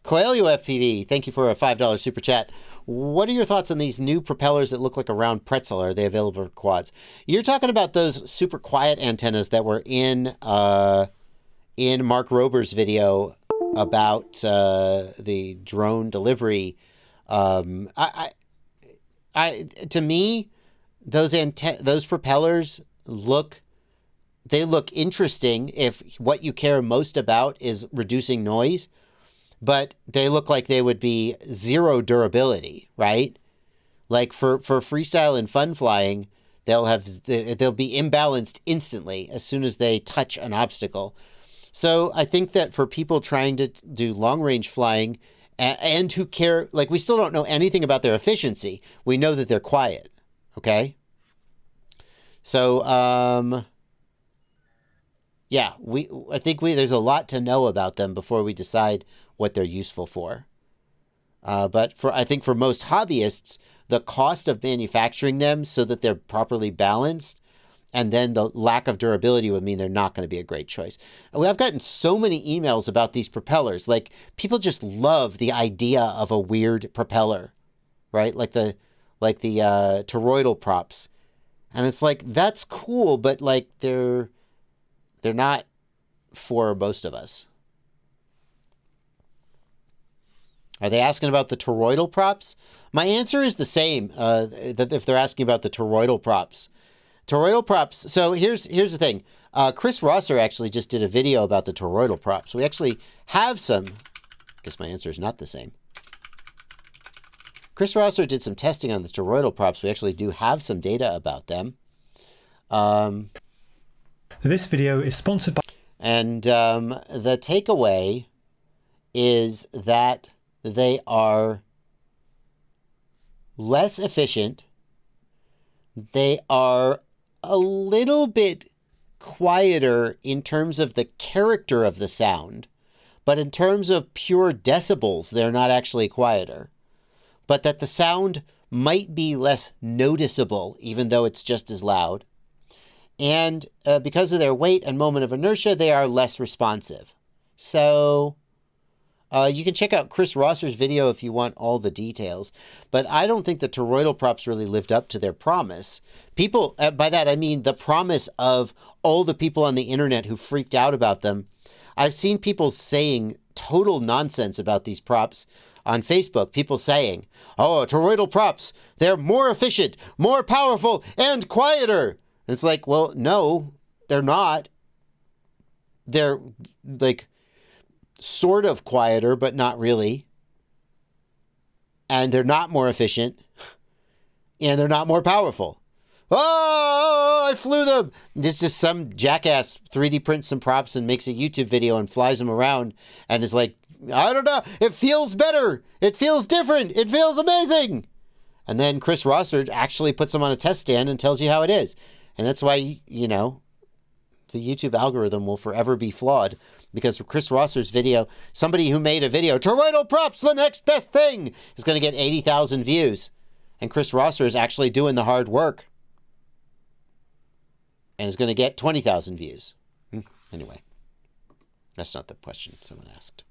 Coelho FPV, thank you for a $5 super chat. What are your thoughts on these new propellers that look like a round pretzel? Are they available for quads? You're talking about those super quiet antennas that were in Mark Rober's video about the drone delivery. To me, those propellers look interesting if what you care most about is reducing noise, but they look like they would be zero durability, right? Like for freestyle and fun flying, they'll be imbalanced instantly as soon as they touch an obstacle. So I think that for people trying to do long range flying and who care, like, we still don't know anything about their efficiency. We know that they're quiet. Okay. So, yeah, I think there's a lot to know about them before we decide what they're useful for. But I think for most hobbyists, the cost of manufacturing them so that they're properly balanced, and then the lack of durability would mean they're not going to be a great choice. I've gotten so many emails about these propellers. Like, people just love the idea of a weird propeller, right? Like the toroidal props. And it's like, that's cool, but like they're not for most of us. Are they asking about the toroidal props? My answer is the same, that if they're asking about the toroidal props. Toroidal props. So here's the thing. Chris Rosser actually just did a video about the toroidal props. We actually have some. I guess my answer is not the same. Chris Rosser did some testing on the toroidal props. We actually do have some data about them. This video is sponsored by... And the takeaway is that they are less efficient. They are a little bit quieter in terms of the character of the sound, but in terms of pure decibels, they're not actually quieter. But that the sound might be less noticeable, even though it's just as loud. And because of their weight and moment of inertia, they are less responsive. So you can check out Chris Rosser's video if you want all the details. But I don't think the toroidal props really lived up to their promise. People, by that I mean the promise of all the people on the internet who freaked out about them. I've seen people saying total nonsense about these props on Facebook. People saying, oh, toroidal props, they're more efficient, more powerful, and quieter. And it's like, well, no, they're not. They're like sort of quieter, but not really. And they're not more efficient. And they're not more powerful. Oh, I flew them. It's just some jackass 3D prints some props and makes a YouTube video and flies them around and is like, I don't know, it feels better. It feels different. It feels amazing. And then Chris Rosser actually puts them on a test stand and tells you how it is. And that's why, the YouTube algorithm will forever be flawed, because Chris Rosser's video, somebody who made a video, toroidal props, the next best thing, is going to get 80,000 views. And Chris Rosser is actually doing the hard work and is going to get 20,000 views. Anyway, that's not the question someone asked.